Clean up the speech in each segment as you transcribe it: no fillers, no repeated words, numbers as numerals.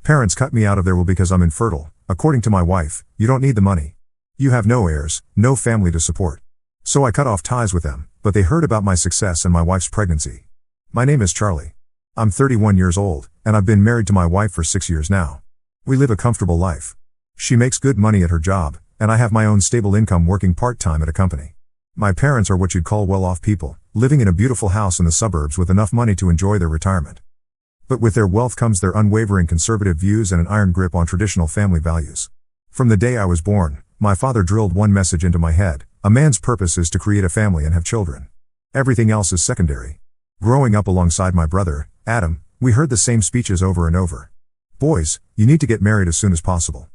Parents cut me out of there because I'm infertile. According to my wife, you don't need the money. You have no heirs, no family to support. So I cut off ties with them, but they heard about my success and my wife's pregnancy. My name is Charlie. I'm 31 years old, and I've been married to my wife for 6 years now. We live a comfortable life. She makes good money at her job, and I have my own stable income working part-time at a company. My parents are what you'd call well-off people, living in a beautiful house in the suburbs with enough money to enjoy their retirement. But with their wealth comes their unwavering conservative views and an iron grip on traditional family values. From the day I was born, my father drilled one message into my head: a man's purpose is to create a family and have children. Everything else is secondary. Growing up alongside my brother, Adam, we heard the same speeches over and over. Boys, you need to get married as soon as possible.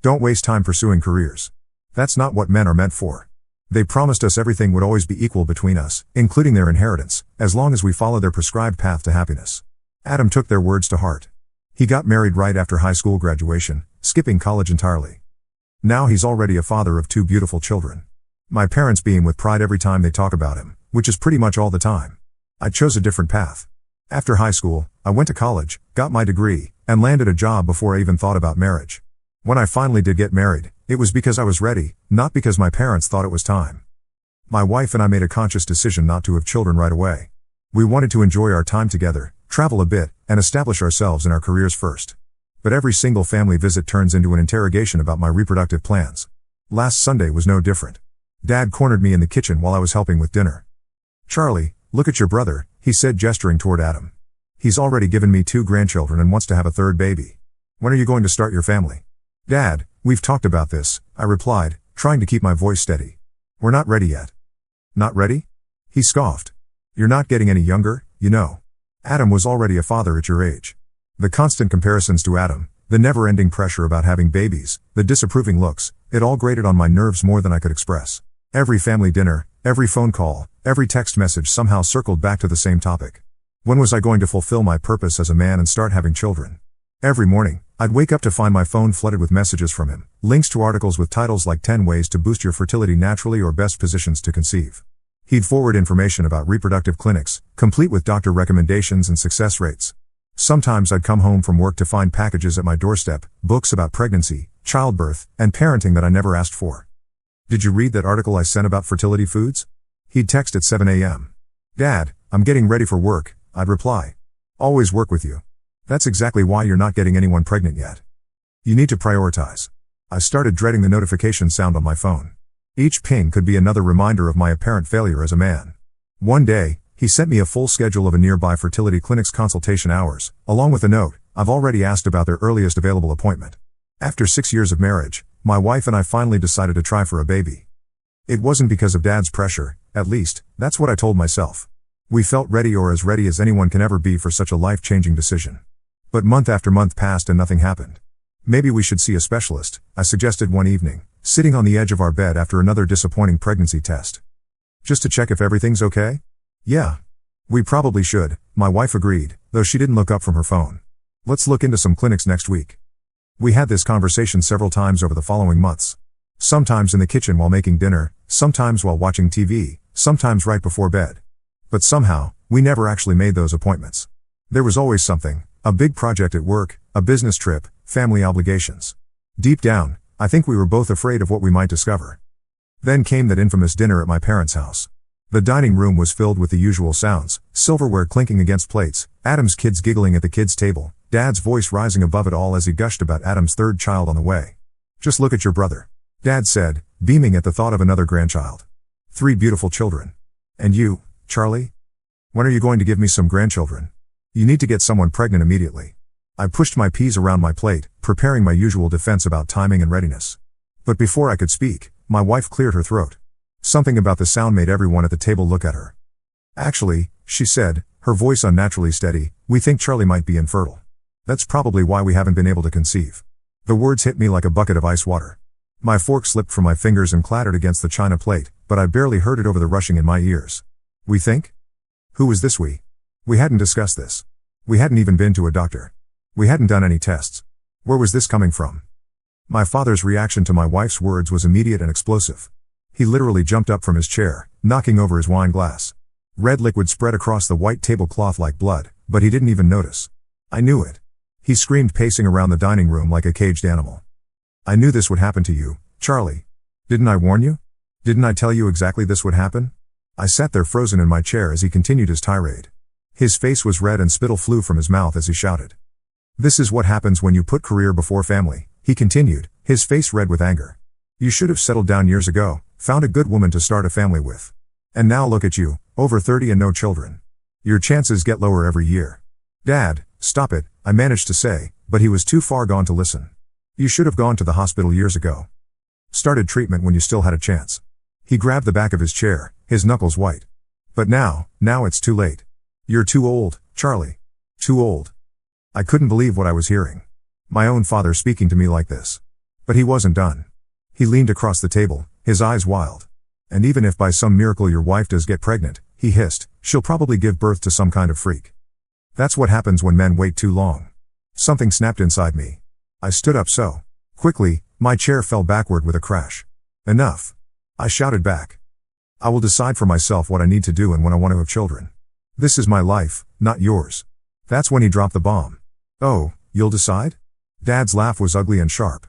Don't waste time pursuing careers. That's not what men are meant for. They promised us everything would always be equal between us, including their inheritance, as long as we follow their prescribed path to happiness. Adam took their words to heart. He got married right after high school graduation, skipping college entirely. Now he's already a father of 2 beautiful children. My parents beam with pride every time they talk about him, which is pretty much all the time. I chose a different path. After high school, I went to college, got my degree, and landed a job before I even thought about marriage. When I finally did get married, it was because I was ready, not because my parents thought it was time. My wife and I made a conscious decision not to have children right away. We wanted to enjoy our time together, travel a bit, and establish ourselves in our careers first. But every single family visit turns into an interrogation about my reproductive plans. Last Sunday was no different. Dad cornered me in the kitchen while I was helping with dinner. "Charlie, look at your brother," he said, gesturing toward Adam. "He's already given me 2 grandchildren and wants to have a 3rd baby. When are you going to start your family?" "Dad, we've talked about this," I replied, trying to keep my voice steady. "We're not ready yet." "Not ready?" He scoffed. "You're not getting any younger, you know. Adam was already a father at your age." The constant comparisons to Adam, the never-ending pressure about having babies, the disapproving looks, it all grated on my nerves more than I could express. Every family dinner, every phone call, every text message somehow circled back to the same topic. When was I going to fulfill my purpose as a man and start having children? Every morning, I'd wake up to find my phone flooded with messages from him, links to articles with titles like 10 Ways to Boost Your Fertility Naturally or Best Positions to Conceive. He'd forward information about reproductive clinics, complete with doctor recommendations and success rates. Sometimes I'd come home from work to find packages at my doorstep, books about pregnancy, childbirth, and parenting that I never asked for. "Did you read that article I sent about fertility foods?" He'd text at 7 a.m. "Dad, I'm getting ready for work," I'd reply. "Always work with you. That's exactly why you're not getting anyone pregnant yet. You need to prioritize." I started dreading the notification sound on my phone. Each ping could be another reminder of my apparent failure as a man. One day, he sent me a full schedule of a nearby fertility clinic's consultation hours, along with a note: "I've already asked about their earliest available appointment." After 6 years of marriage, my wife and I finally decided to try for a baby. It wasn't because of Dad's pressure, at least, that's what I told myself. We felt ready, or as ready as anyone can ever be for such a life-changing decision. But month after month passed and nothing happened. "Maybe we should see a specialist," I suggested one evening, sitting on the edge of our bed after another disappointing pregnancy test. "Just to check if everything's okay?" "Yeah. We probably should," my wife agreed, though she didn't look up from her phone. "Let's look into some clinics next week." We had this conversation several times over the following months. Sometimes in the kitchen while making dinner, sometimes while watching TV, sometimes right before bed. But somehow, we never actually made those appointments. There was always something: a big project at work, a business trip, family obligations. Deep down, I think we were both afraid of what we might discover. Then came that infamous dinner at my parents' house. The dining room was filled with the usual sounds: silverware clinking against plates, Adam's kids giggling at the kids' table, Dad's voice rising above it all as he gushed about Adam's 3rd child on the way. "Just look at your brother," Dad said, beaming at the thought of another grandchild. 3 beautiful children. "And you, Charlie? When are you going to give me some grandchildren? You need to get someone pregnant immediately." I pushed my peas around my plate, preparing my usual defense about timing and readiness. But before I could speak, my wife cleared her throat. Something about the sound made everyone at the table look at her. "Actually," she said, her voice unnaturally steady, "we think Charlie might be infertile. That's probably why we haven't been able to conceive." The words hit me like a bucket of ice water. My fork slipped from my fingers and clattered against the china plate, but I barely heard it over the rushing in my ears. "We think?" Who was this we? We hadn't discussed this. We hadn't even been to a doctor. We hadn't done any tests. Where was this coming from? My father's reaction to my wife's words was immediate and explosive. He literally jumped up from his chair, knocking over his wine glass. Red liquid spread across the white tablecloth like blood, but he didn't even notice. I knew it. He screamed, pacing around the dining room like a caged animal. I knew this would happen to you, Charlie. Didn't I warn you? Didn't I tell you exactly this would happen? I sat there frozen in my chair as he continued his tirade. His face was red and spittle flew from his mouth as he shouted. This is what happens when you put career before family, he continued, his face red with anger. You should have settled down years ago, found a good woman to start a family with. And now look at you, over 30 and no children. Your chances get lower every year. Dad, stop it, I managed to say, but he was too far gone to listen. You should have gone to the hospital years ago. Started treatment when you still had a chance. He grabbed the back of his chair, his knuckles white. But now it's too late. You're too old, Charlie. Too old. I couldn't believe what I was hearing. My own father speaking to me like this. But he wasn't done. He leaned across the table, his eyes wild. And even if by some miracle your wife does get pregnant, he hissed, she'll probably give birth to some kind of freak. That's what happens when men wait too long. Something snapped inside me. I stood up so quickly, my chair fell backward with a crash. Enough. I shouted back. I will decide for myself what I need to do and when I want to have children. This is my life, not yours. That's when he dropped the bomb. Oh, you'll decide? Dad's laugh was ugly and sharp.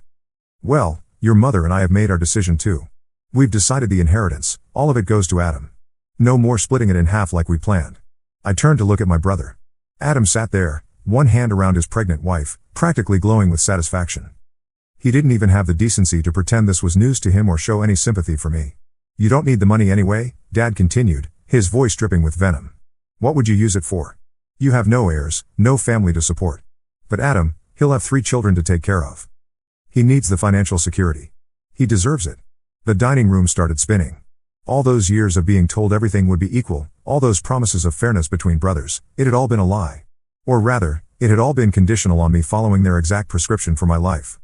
Well, your mother and I have made our decision too. We've decided the inheritance, all of it goes to Adam. No more splitting it in half like we planned. I turned to look at my brother. Adam sat there, one hand around his pregnant wife, practically glowing with satisfaction. He didn't even have the decency to pretend this was news to him or show any sympathy for me. You don't need the money anyway, Dad continued, his voice dripping with venom. What would you use it for? You have no heirs, no family to support. But Adam, he'll have 3 children to take care of. He needs the financial security. He deserves it. The dining room started spinning. All those years of being told everything would be equal, all those promises of fairness between brothers, it had all been a lie. Or rather, it had all been conditional on me following their exact prescription for my life.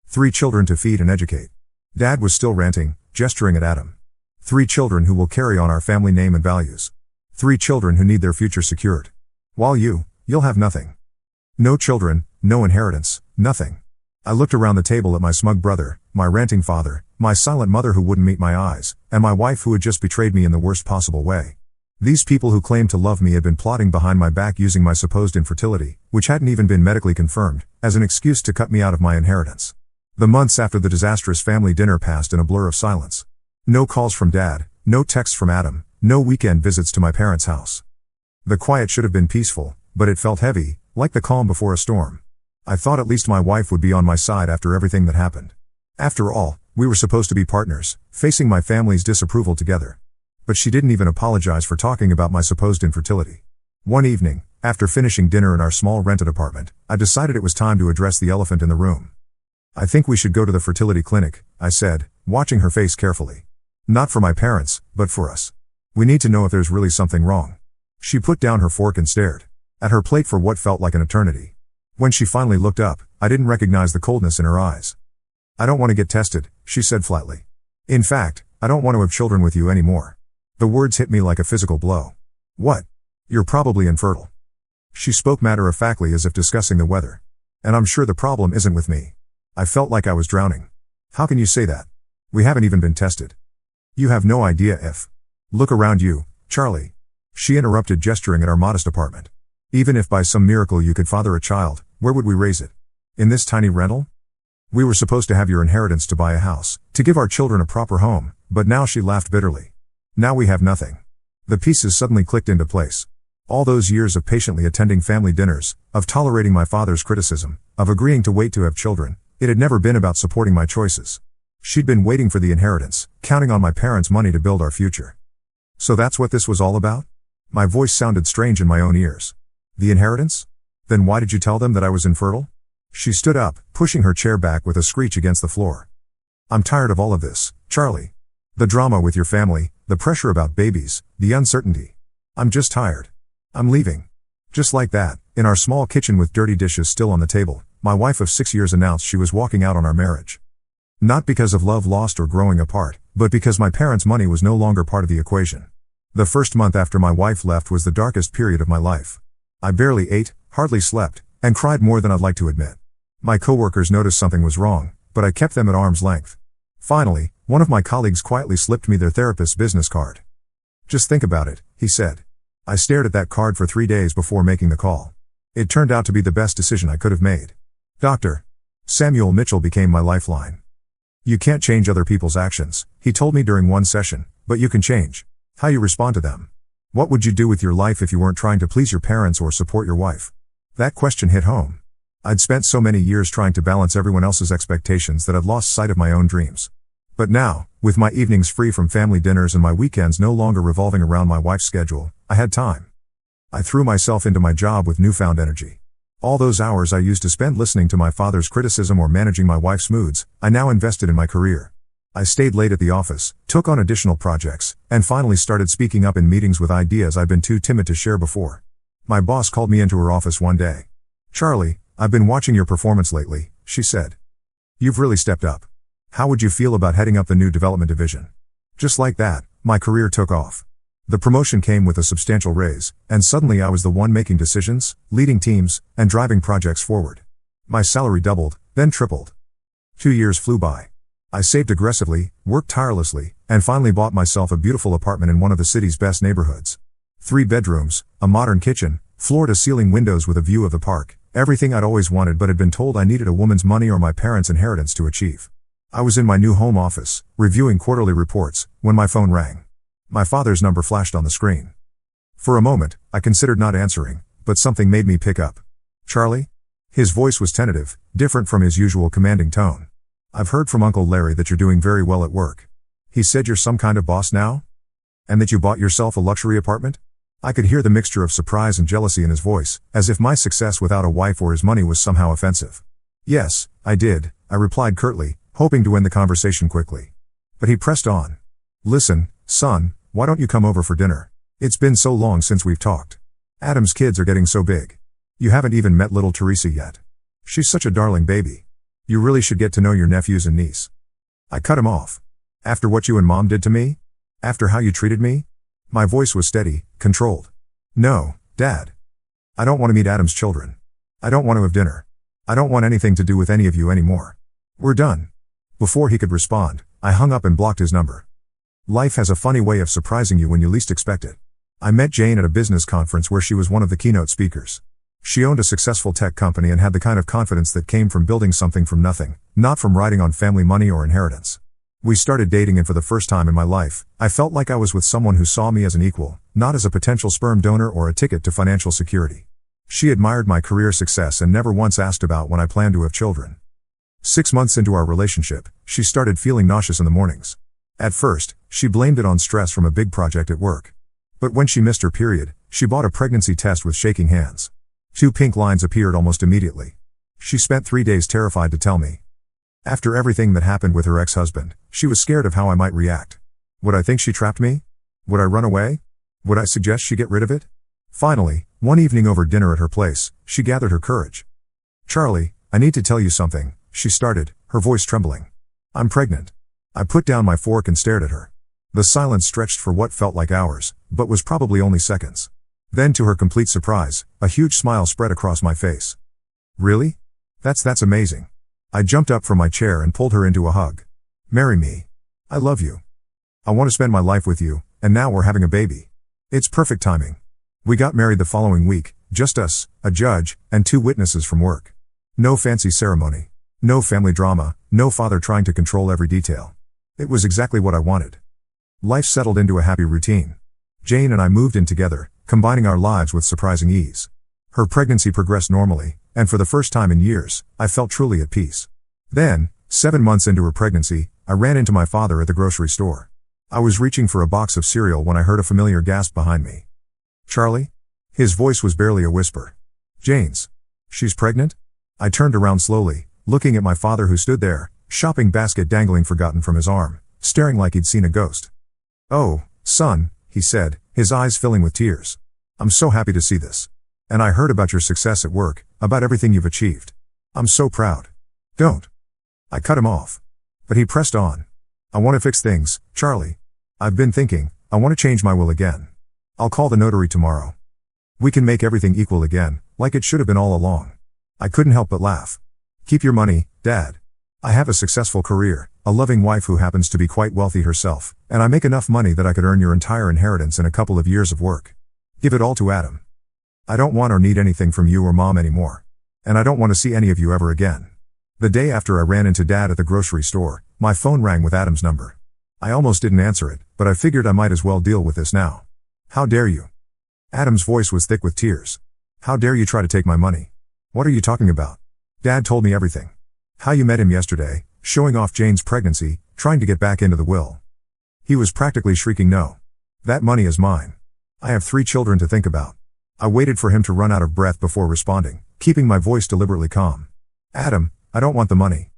3 children to feed and educate. Dad was still ranting, gesturing at Adam. 3 children who will carry on our family name and values. 3 children who need their future secured. While you'll have nothing. No children, no inheritance, nothing. I looked around the table at my smug brother, my ranting father, my silent mother who wouldn't meet my eyes, and my wife who had just betrayed me in the worst possible way. These people who claimed to love me had been plotting behind my back using my supposed infertility, which hadn't even been medically confirmed, as an excuse to cut me out of my inheritance. The months after the disastrous family dinner passed in a blur of silence. No calls from Dad, no texts from Adam, no weekend visits to my parents' house. The quiet should have been peaceful, but it felt heavy, like the calm before a storm. I thought at least my wife would be on my side after everything that happened. After all, we were supposed to be partners, facing my family's disapproval together. But she didn't even apologize for talking about my supposed infertility. One evening, after finishing dinner in our small rented apartment, I decided it was time to address the elephant in the room. I think we should go to the fertility clinic, I said, watching her face carefully. Not for my parents, but for us. We need to know if there's really something wrong. She put down her fork and stared at her plate for what felt like an eternity. When she finally looked up, I didn't recognize the coldness in her eyes. I don't want to get tested, she said flatly. In fact, I don't want to have children with you anymore. The words hit me like a physical blow. What? You're probably infertile. She spoke matter-of-factly as if discussing the weather. And I'm sure the problem isn't with me. I felt like I was drowning. How can you say that? We haven't even been tested. You have no idea if. Look around you, Charlie. She interrupted, gesturing at our modest apartment. Even if by some miracle you could father a child, where would we raise it? In this tiny rental? We were supposed to have your inheritance to buy a house, to give our children a proper home, but now she laughed bitterly. Now we have nothing. The pieces suddenly clicked into place. All those years of patiently attending family dinners, of tolerating my father's criticism, of agreeing to wait to have children, it had never been about supporting my choices. She'd been waiting for the inheritance, counting on my parents' money to build our future. So that's what this was all about? My voice sounded strange in my own ears. The inheritance? Then why did you tell them that I was infertile? She stood up, pushing her chair back with a screech against the floor. I'm tired of all of this, Charlie. The drama with your family, the pressure about babies, the uncertainty. I'm just tired. I'm leaving. Just like that, in our small kitchen with dirty dishes still on the table, my wife of 6 years announced she was walking out on our marriage. Not because of love lost or growing apart, but because my parents' money was no longer part of the equation. The first month after my wife left was the darkest period of my life. I barely ate, hardly slept, and cried more than I'd like to admit. My coworkers noticed something was wrong, but I kept them at arm's length. Finally, one of my colleagues quietly slipped me their therapist's business card. Just think about it, he said. I stared at that card for 3 days before making the call. It turned out to be the best decision I could have made. Dr. Samuel Mitchell became my lifeline. You can't change other people's actions, he told me during one session, but you can change how you respond to them. What would you do with your life if you weren't trying to please your parents or support your wife? That question hit home. I'd spent so many years trying to balance everyone else's expectations that I'd lost sight of my own dreams. But now, with my evenings free from family dinners and my weekends no longer revolving around my wife's schedule, I had time. I threw myself into my job with newfound energy. All those hours I used to spend listening to my father's criticism or managing my wife's moods, I now invested in my career. I stayed late at the office, took on additional projects, and finally started speaking up in meetings with ideas I'd been too timid to share before. My boss called me into her office one day. "Charlie, I've been watching your performance lately," she said. "You've really stepped up. How would you feel about heading up the new development division?" Just like that, my career took off. The promotion came with a substantial raise, and suddenly I was the one making decisions, leading teams, and driving projects forward. My salary doubled, then tripled. 2 years flew by. I saved aggressively, worked tirelessly, and finally bought myself a beautiful apartment in one of the city's best neighborhoods. 3 bedrooms, a modern kitchen, floor-to-ceiling windows with a view of the park, everything I'd always wanted but had been told I needed a woman's money or my parents' inheritance to achieve. I was in my new home office, reviewing quarterly reports, when my phone rang. My father's number flashed on the screen. For a moment, I considered not answering, but something made me pick up. "Charlie?" His voice was tentative, different from his usual commanding tone. "I've heard from Uncle Larry that you're doing very well at work. He said you're some kind of boss now? And that you bought yourself a luxury apartment?" I could hear the mixture of surprise and jealousy in his voice, as if my success without a wife or his money was somehow offensive. "Yes, I did," I replied curtly, hoping to end the conversation quickly. But he pressed on. "Listen, son, why don't you come over for dinner? It's been so long since we've talked. Adam's kids are getting so big. You haven't even met little Teresa yet. She's such a darling baby. You really should get to know your nephews and niece." I cut him off. "After what you and Mom did to me? After how you treated me?" My voice was steady, controlled. "No, Dad. I don't want to meet Adam's children. I don't want to have dinner. I don't want anything to do with any of you anymore. We're done." Before he could respond, I hung up and blocked his number. Life has a funny way of surprising you when you least expect it. I met Jane at a business conference where she was one of the keynote speakers. She owned a successful tech company and had the kind of confidence that came from building something from nothing, not from riding on family money or inheritance. We started dating, and for the first time in my life, I felt like I was with someone who saw me as an equal, not as a potential sperm donor or a ticket to financial security. She admired my career success and never once asked about when I planned to have children. 6 months into our relationship, she started feeling nauseous in the mornings. At first, she blamed it on stress from a big project at work. But when she missed her period, she bought a pregnancy test with shaking hands. 2 pink lines appeared almost immediately. She spent 3 days terrified to tell me. After everything that happened with her ex-husband, she was scared of how I might react. Would I think she trapped me? Would I run away? Would I suggest she get rid of it? Finally, one evening over dinner at her place, she gathered her courage. "Charlie, I need to tell you something," she started, her voice trembling. "I'm pregnant." I put down my fork and stared at her. The silence stretched for what felt like hours, but was probably only seconds. Then, to her complete surprise, a huge smile spread across my face. "Really? That's amazing." I jumped up from my chair and pulled her into a hug. "Marry me. I love you. I want to spend my life with you, and now we're having a baby. It's perfect timing." We got married the following week, just us, a judge, and 2 witnesses from work. No fancy ceremony. No family drama, no father trying to control every detail. It was exactly what I wanted. Life settled into a happy routine. Jane and I moved in together, combining our lives with surprising ease. Her pregnancy progressed normally, and for the first time in years, I felt truly at peace. Then, 7 months into her pregnancy, I ran into my father at the grocery store. I was reaching for a box of cereal when I heard a familiar gasp behind me. "Charlie?" His voice was barely a whisper. "Jane's. She's pregnant?" I turned around slowly, looking at my father who stood there, shopping basket dangling forgotten from his arm, staring like he'd seen a ghost. "Oh, son," he said, his eyes filling with tears. "I'm so happy to see this. And I heard about your success at work, about everything you've achieved. I'm so proud." "Don't." I cut him off. But he pressed on. "I want to fix things, Charlie. I've been thinking, I want to change my will again. I'll call the notary tomorrow. We can make everything equal again, like it should have been all along." I couldn't help but laugh. "Keep your money, Dad. I have a successful career, a loving wife who happens to be quite wealthy herself, and I make enough money that I could earn your entire inheritance in a couple of years of work. Give it all to Adam." I don't want or need anything from you or Mom anymore. And I don't want to see any of you ever again. The day after I ran into Dad at the grocery store, my phone rang with Adam's number. I almost didn't answer it, but I figured I might as well deal with this now. How dare you? Adam's voice was thick with tears. How dare you try to take my money? What are you talking about? Dad told me everything. How you met him yesterday, showing off Jane's pregnancy, trying to get back into the will. He was practically shrieking no. That money is mine. I have 3 children to think about. I waited for him to run out of breath before responding, keeping my voice deliberately calm. Adam, I don't want the money.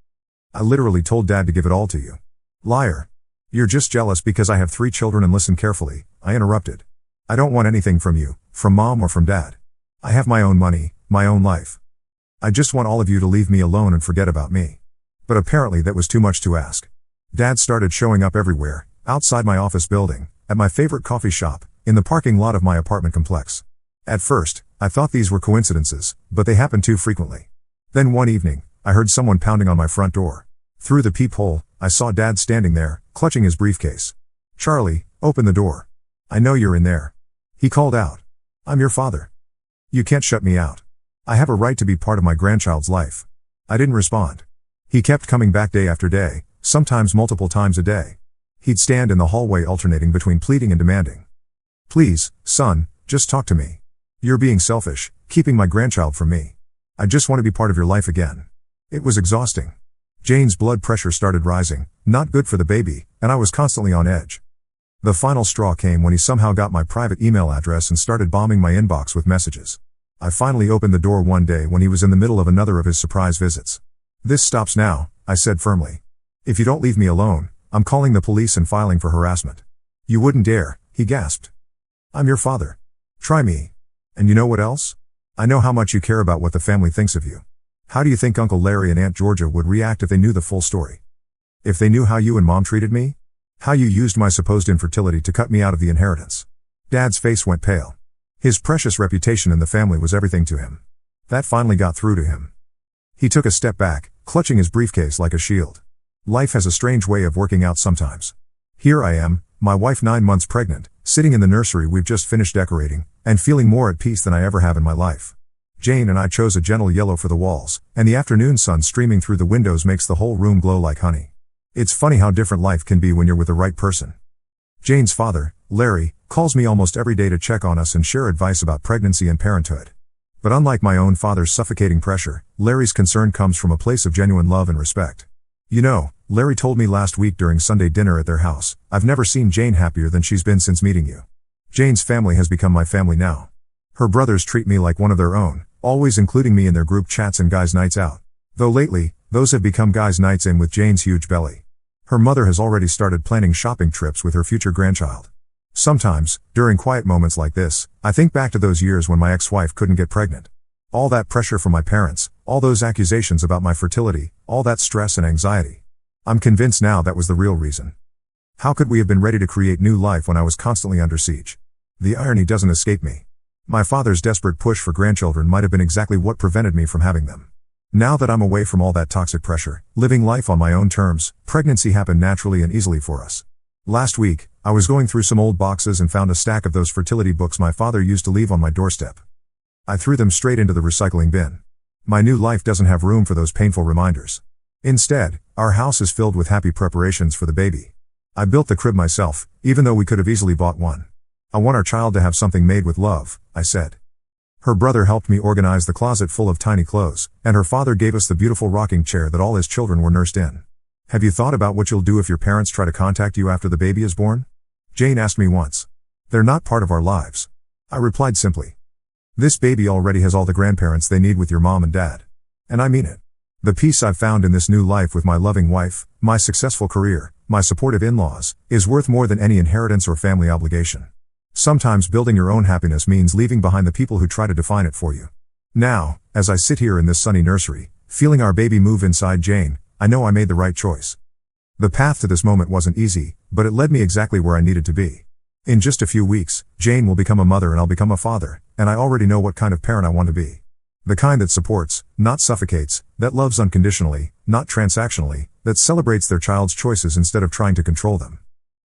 I literally told Dad to give it all to you. Liar. You're just jealous because I have 3 children and listen carefully, I interrupted. I don't want anything from you, from Mom or from Dad. I have my own money, my own life. I just want all of you to leave me alone and forget about me. But apparently that was too much to ask. Dad started showing up everywhere, outside my office building, at my favorite coffee shop, in the parking lot of my apartment complex. At first, I thought these were coincidences, but they happened too frequently. Then one evening, I heard someone pounding on my front door. Through the peephole, I saw Dad standing there, clutching his briefcase. Charlie, open the door. I know you're in there. He called out. I'm your father. You can't shut me out. I have a right to be part of my grandchild's life. I didn't respond. He kept coming back day after day, sometimes multiple times a day. He'd stand in the hallway alternating between pleading and demanding. Please, son, just talk to me. You're being selfish, keeping my grandchild from me. I just want to be part of your life again. It was exhausting. Jane's blood pressure started rising, not good for the baby, and I was constantly on edge. The final straw came when he somehow got my private email address and started bombing my inbox with messages. I finally opened the door one day when he was in the middle of another of his surprise visits. This stops now, I said firmly. If you don't leave me alone, I'm calling the police and filing for harassment. You wouldn't dare, he gasped. I'm your father. Try me. And you know what else? I know how much you care about what the family thinks of you. How do you think Uncle Larry and Aunt Georgia would react if they knew the full story? If they knew how you and Mom treated me? How you used my supposed infertility to cut me out of the inheritance? Dad's face went pale. His precious reputation in the family was everything to him. That finally got through to him. He took a step back, clutching his briefcase like a shield. Life has a strange way of working out sometimes. Here I am, my wife 9 months pregnant, sitting in the nursery we've just finished decorating, and feeling more at peace than I ever have in my life. Jane and I chose a gentle yellow for the walls, and the afternoon sun streaming through the windows makes the whole room glow like honey. It's funny how different life can be when you're with the right person. Jane's father, Larry, calls me almost every day to check on us and share advice about pregnancy and parenthood. But unlike my own father's suffocating pressure, Larry's concern comes from a place of genuine love and respect. You know, Larry told me last week during Sunday dinner at their house, I've never seen Jane happier than she's been since meeting you. Jane's family has become my family now. Her brothers treat me like one of their own, always including me in their group chats and guys' nights out. Though lately, those have become guys' nights in with Jane's huge belly. Her mother has already started planning shopping trips with her future grandchild. Sometimes, during quiet moments like this, I think back to those years when my ex-wife couldn't get pregnant. All that pressure from my parents, all those accusations about my fertility, all that stress and anxiety. I'm convinced now that was the real reason. How could we have been ready to create new life when I was constantly under siege? The irony doesn't escape me. My father's desperate push for grandchildren might have been exactly what prevented me from having them. Now that I'm away from all that toxic pressure, living life on my own terms, pregnancy happened naturally and easily for us. Last week, I was going through some old boxes and found a stack of those fertility books my father used to leave on my doorstep. I threw them straight into the recycling bin. My new life doesn't have room for those painful reminders. Instead, our house is filled with happy preparations for the baby. I built the crib myself, even though we could have easily bought one. I want our child to have something made with love, I said. Her brother helped me organize the closet full of tiny clothes, and her father gave us the beautiful rocking chair that all his children were nursed in. Have you thought about what you'll do if your parents try to contact you after the baby is born? Jane asked me once. They're not part of our lives. I replied simply. This baby already has all the grandparents they need with your mom and dad. And I mean it. The peace I've found in this new life with my loving wife, my successful career, my supportive in-laws, is worth more than any inheritance or family obligation. Sometimes building your own happiness means leaving behind the people who try to define it for you. Now, as I sit here in this sunny nursery, feeling our baby move inside Jane, I know I made the right choice. The path to this moment wasn't easy, but it led me exactly where I needed to be. In just a few weeks, Jane will become a mother and I'll become a father, and I already know what kind of parent I want to be. The kind that supports, not suffocates, that loves unconditionally, not transactionally, that celebrates their child's choices instead of trying to control them.